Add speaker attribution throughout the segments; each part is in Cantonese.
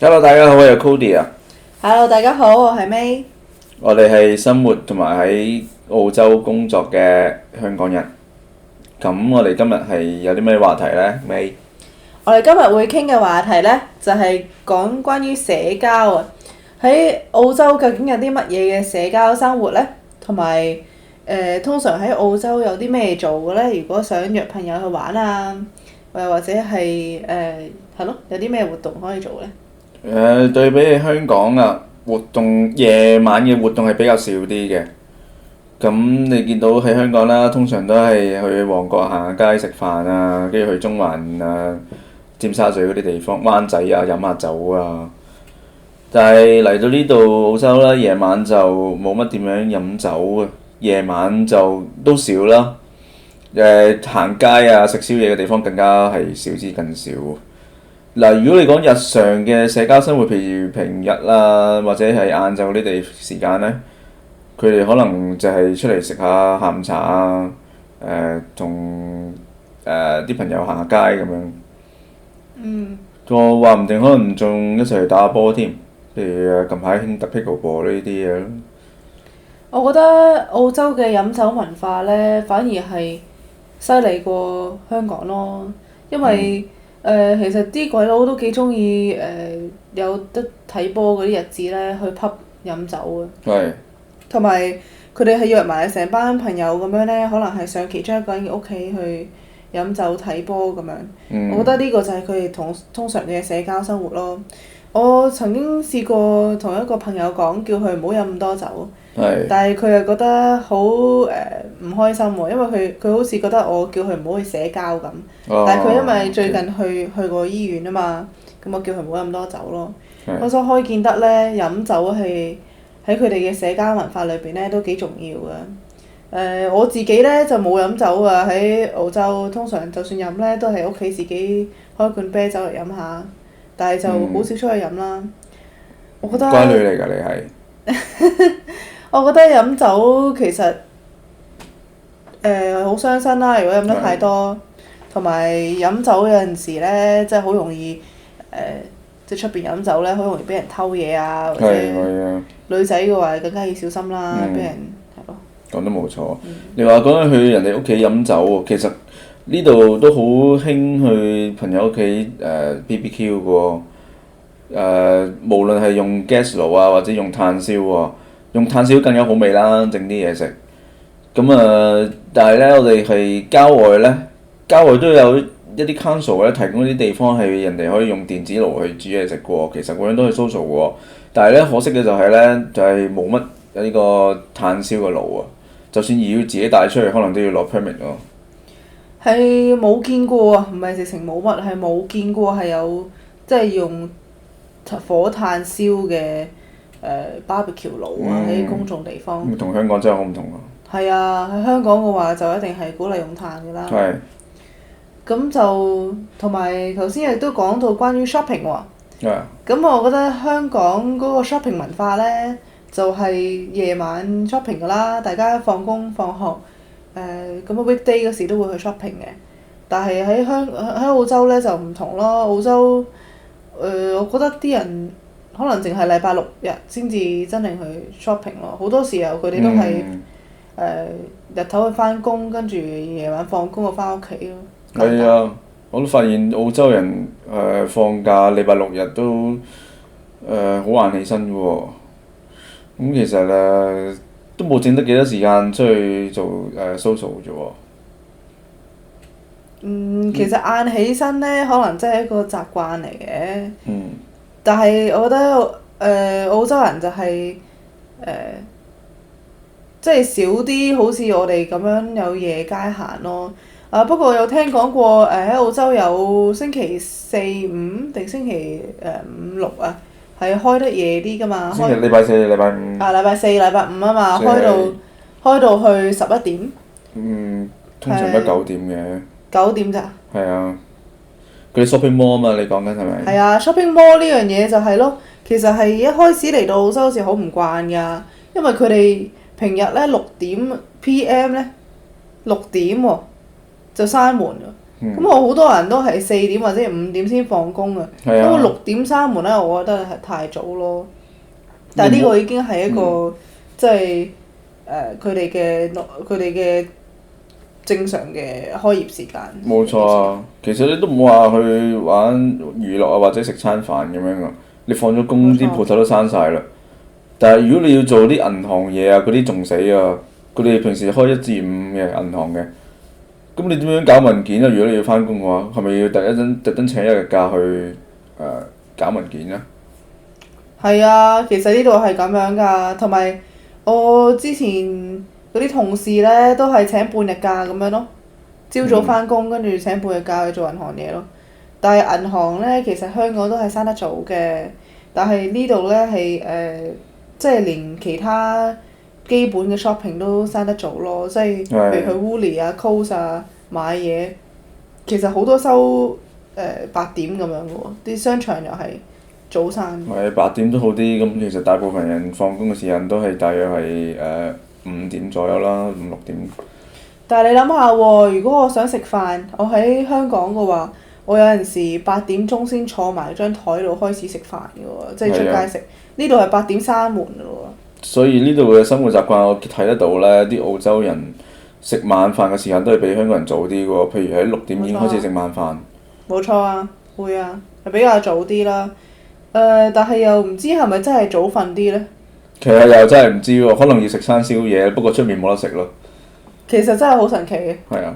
Speaker 1: Hello，大家好，我係 Cody 啊。
Speaker 2: Hello，大家好，我係 May。
Speaker 1: 我哋係生活同埋喺澳洲工作嘅香港人。咁我哋今日係有啲咩話題呢？May。
Speaker 2: 我哋今日會傾嘅話題呢，就係講關於社交啊。喺澳洲究竟有啲乜嘢嘅社交生活呢？同埋通常喺澳洲有啲咩做嘅呢？如果想約朋友去玩啊，或者係係咯，有啲咩活動可以做呢？
Speaker 1: 對比起香港啊，活動夜晚嘅活動係比較少啲嘅。咁你見到喺香港啦，通常都係去旺角行下街食飯啊，跟住去中環啊、尖沙咀嗰啲地方、灣仔啊飲下酒啊。但係嚟到呢度澳洲啦，夜晚就冇乜點樣飲酒嘅，夜晚就都少啦。行街啊、食宵夜嘅地方更加係少之更少。嗱，如果你講日常嘅社交生活，譬如平日啦，或者係晏晝嗰啲時間呢，佢哋可能就係出嚟食下下午茶啊，同啲朋友行下街咁樣。我話唔定可能仲一齊去打下波添，譬如近排興打 pickleball 呢啲嘢咯。
Speaker 2: 我覺得澳洲嘅飲酒文化呢，反而係犀利過香港咯，因為其實啲鬼佬都幾中意有得睇波嗰啲日子呢，去 pub 飲酒嘅。
Speaker 1: 係。
Speaker 2: 同埋佢哋係約埋成班朋友咁樣呢，可能係上其中一個人嘅屋企去飲酒睇波咁樣。我覺得呢個就係佢哋通常嘅社交生活咯。我曾經試過同一個朋友講，叫佢唔好飲咁多酒。但係佢又覺得好唔開心喎，因為佢好似覺得我叫佢唔好去社交咁。但係佢因為最近去過醫院啊嘛，咁我叫佢唔好飲咁多酒咯。我所可以見得呢，飲酒係喺佢哋嘅社交文化裏邊呢都幾重要嘅。我自己呢就冇飲酒啊，喺澳洲通常就算飲呢都係屋企自己開罐啤酒嚟飲下，但係就好少出去飲啦。我覺得
Speaker 1: 乖女嚟㗎，你係。
Speaker 2: 我覺得飲酒其實好傷身啦，如果飲得太多，同埋飲酒有陣時呢，即係好容易即係出邊飲酒呢，好容易俾人偷嘢啊，或者女仔嘅話更加要小心啦，俾人係咯。
Speaker 1: 講得冇錯。你話講緊去人哋屋企飲酒喎，其實呢度都好興去朋友屋企BBQ 嘅喎。無論係用 gas 爐啊，或者用炭燒喎，用炭燒更加好味啦，整啲嘢食。咁但係呢，我哋係郊外呢，郊外都有一啲 council 咧提供啲地方係人哋可以用電子爐去煮嘢食嘅喎，其實嗰樣都係 social 嘅喎。但係呢，可惜嘅就係呢，就係冇乜呢個炭燒嘅爐啊。就算要自己帶出去，可能都要攞 permit 咯。
Speaker 2: 係冇見過啊，唔係直情冇乜，係冇見過係有即係用火炭燒嘅barbecue 爐啊，喺公眾地方。
Speaker 1: 同香港真係好唔同啊！
Speaker 2: 係啊，喺香港嘅話就一定係鼓勵用炭㗎啦。
Speaker 1: 係。
Speaker 2: 咁就同埋頭先亦都講到關於 shopping 喎。
Speaker 1: 係。
Speaker 2: 咁我覺得香港嗰個 shopping 文化呢，就係夜晚 shopping 㗎啦，大家放工放學咁 weekday 嗰時都會去 shopping 嘅。但係喺澳洲呢，就唔同咯，澳洲我覺得啲人可能淨係禮拜六日先至真正去 shopping 咯，好多時候佢哋都係日頭去返工，跟住夜晚放工就返屋企咯。
Speaker 1: 係啊，我都發現澳洲人放假禮拜六日都好晏起身嘅喎。咁其實都冇整得幾多時間出去做social 啫喎。
Speaker 2: 其實晏起身呢，可能真係一個習慣嚟嘅。但係我覺得澳洲人就係即係少啲好似我哋咁樣有夜街行咯。不過有聽講過喺澳洲有星期四五定星期五六啊，係開得夜啲㗎嘛。
Speaker 1: 星期禮拜四、禮拜五。
Speaker 2: 禮拜四、禮拜五啊嘛，開到去11點。
Speaker 1: 通常都9點嘅。
Speaker 2: 9點咋？
Speaker 1: 係啊，佢哋 shopping mall 啊嘛，你講緊係咪？
Speaker 2: 係啊，shopping mall 呢樣嘢就係咯，其實係一開始嚟到澳洲好似好唔慣㗎，因為佢哋平日呢6點 PM 呢，6點喎就閂門㗎。咁我好多人都係4點或者5點先放工啊，
Speaker 1: 係啊
Speaker 2: 咁6點閂門咧，我覺得係太早咯。但係呢個已經係一個即係佢哋嘅正常嘅開業時間。
Speaker 1: 冇錯啊，其實你都唔好話去玩娛樂啊，或者食餐飯咁樣啊。你放咗工，啲
Speaker 2: 冇錯
Speaker 1: 鋪頭都閂晒啦。但係如果你要做啲銀行嘢啊，嗰啲仲死啊！佢哋平時開1至5嘅銀行嘅，咁你點樣搞文件啊？如果你要翻工嘅話，係咪要特登請一日假去搞文件啊？
Speaker 2: 係啊，其實呢度係咁樣㗎，同埋我之前嗰啲同事呢，都係請半日假咁樣咯。朝早翻工，跟住請半日假去做銀行嘢咯。但係銀行呢，其實香港都係閂得早嘅，但係呢度呢，係即係連其他基本嘅 shopping 都閂得早咯，即係譬如去 Woolies 啊、Coles 啊買嘢，其實好多收8點咁樣嘅喎，啲商場又係早閂。
Speaker 1: 係8點都好啲，咁其實大部分人放工嘅時間都係大約係5點左右啦，5、6點。
Speaker 2: 但係你諗下喎，如果我想食飯，我喺香港嘅話，我有陣時8點鐘先坐埋張台度開始食飯嘅喎，即係出街食。呢度係8點閂門嘅喎。
Speaker 1: 所以呢度嘅生活習慣，我睇得到呢啲澳洲人食晚飯嘅時間都係比香港人早啲嘅喎。譬如喺6點已經開始食晚飯。
Speaker 2: 冇錯啊，會啊，係比較早啲啦。但係又唔知係咪真係早瞓啲呢？
Speaker 1: 其實又真係唔知喎，可能要食餐宵夜，不過出面冇得食咯。
Speaker 2: 其實真係好神奇嘅。
Speaker 1: 係啊。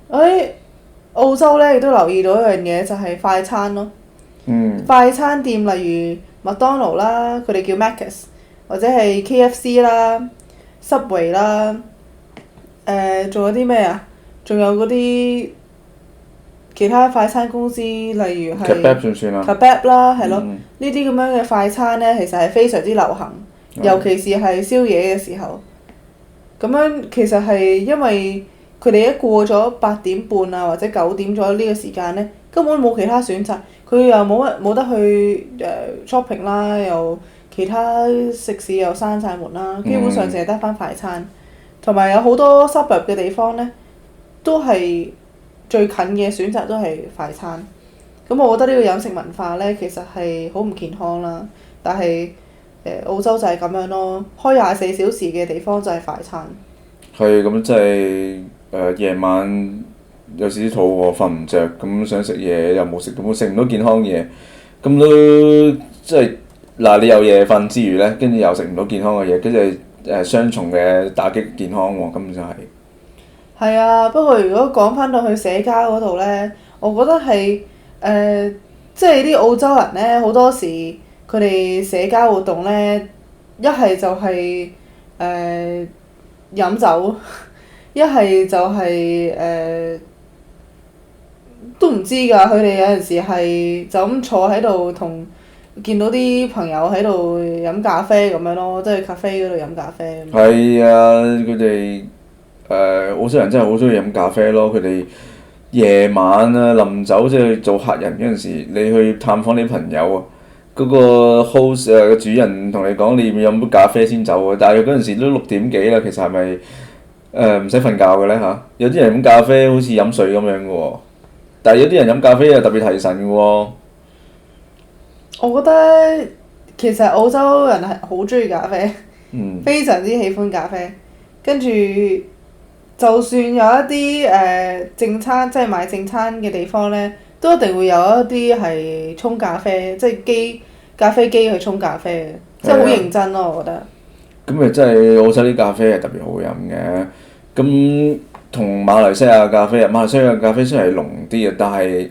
Speaker 2: 我喺澳洲呢，亦都留意到一樣嘢，就係快餐咯。快餐店例如麥當勞啦，佢哋叫 Macca's， 或者係 KFC 啦、Subway 啦，仲有啲咩啊？仲有嗰啲其他快餐公司，例如係
Speaker 1: Kebab 算唔算啊
Speaker 2: Kebab 啦，係咯，呢啲咁樣嘅快餐呢，其實係非常之流行，尤其是係宵夜嘅時候。咁樣其實係因為佢哋一過咗8點半啊，或者9點左右呢個時間呢，根本冇其他選擇。佢又冇得去shopping 啦，又其他食肆又閂晒門啦，基本上淨係得翻快餐。同埋有好多 suburb 嘅地方呢，都係最近嘅選擇都係快餐。咁我覺得呢個飲食文化呢，其實係好唔健康啦。但係澳洲就係咁樣咯，開24小時嘅地方就係快餐。
Speaker 1: 係咁，即係夜晚有時啲肚餓，瞓唔着，咁想食嘢又冇食到，食唔到健康嘢，咁都即係嗱，你有夜瞓之餘呢，跟住又食唔到健康嘅嘢，跟住雙重嘅打擊健康喎，根本就係。
Speaker 2: 係啊，不過如果講翻到去社交嗰度呢，我覺得係即係啲澳洲人呢，好多時佢哋社交活動呢，一係就係飲酒，一係就係都唔知㗎。佢哋有陣時係就咁坐喺度同見到啲朋友喺度飲咖啡咁樣咯，即係咖啡嗰度飲咖啡。
Speaker 1: 係啊，佢哋澳洲人真係好中意飲咖啡咯。佢哋夜晚啊臨走即係做客人嗰陣時，你去探訪你朋友啊，嗰個 host 嘅主人同你講你要飲杯咖啡先走啊。但係嗰陣時都6點幾啦，其實係咪唔使瞓覺嘅呢？嚇？有啲人飲咖啡好似飲水咁樣嘅喎，但係有啲人飲咖啡又特別提神嘅喎。
Speaker 2: 我覺得其實澳洲人係好中意咖啡，非常之喜歡咖啡。跟住就算有一啲正餐，即係買正餐嘅地方呢，都一定會有一啲係沖咖啡，即係咖啡機去沖咖啡嘅，即係好認真咯，我覺得。
Speaker 1: 咁咪真係澳洲啲咖啡係特別好飲嘅。咁同馬來西亞咖啡馬來西亞咖啡雖然係濃啲嘅，但係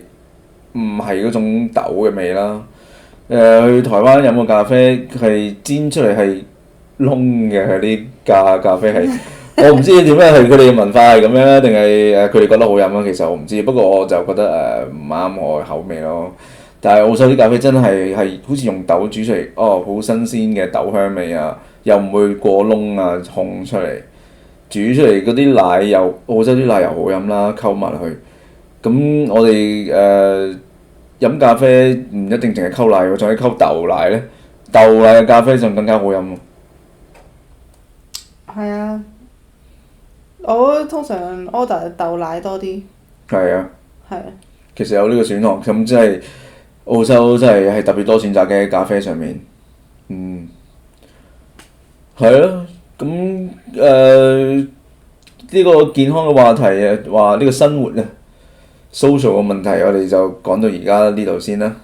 Speaker 1: 唔係嗰種豆嘅味啦。去台灣飲個咖啡係煎出嚟係燶嘅，啲咖啡係我唔知點解係佢哋嘅文化係咁樣，定係佢哋覺得好飲啊？其實我唔知，不過我就覺得唔啱我口味咯。但係澳洲啲咖啡真係好似用豆煮出嚟，好新鮮嘅豆香味啊，又唔會過燶啊，烘出嚟煮出嚟嗰啲奶又澳洲啲奶油好飲啦，溝埋落去。咁我哋飲咖啡唔一定淨係溝奶喎，仲可以溝豆奶呢。豆奶嘅咖啡就更加好飲喎。
Speaker 2: 係啊，我通常 order 豆奶多啲。
Speaker 1: 係啊，
Speaker 2: 係啊，
Speaker 1: 其實有呢個選項，咁即係澳洲真係特別多選擇嘅喺咖啡上面。係咯，咁呢個健康嘅話題啊，話呢個生活啊，social 嘅問題，我哋就講到而家呢度先啦。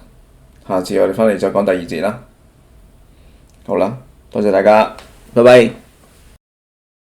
Speaker 1: 下次我哋翻嚟再講第二節啦。好啦，多謝大家，拜拜。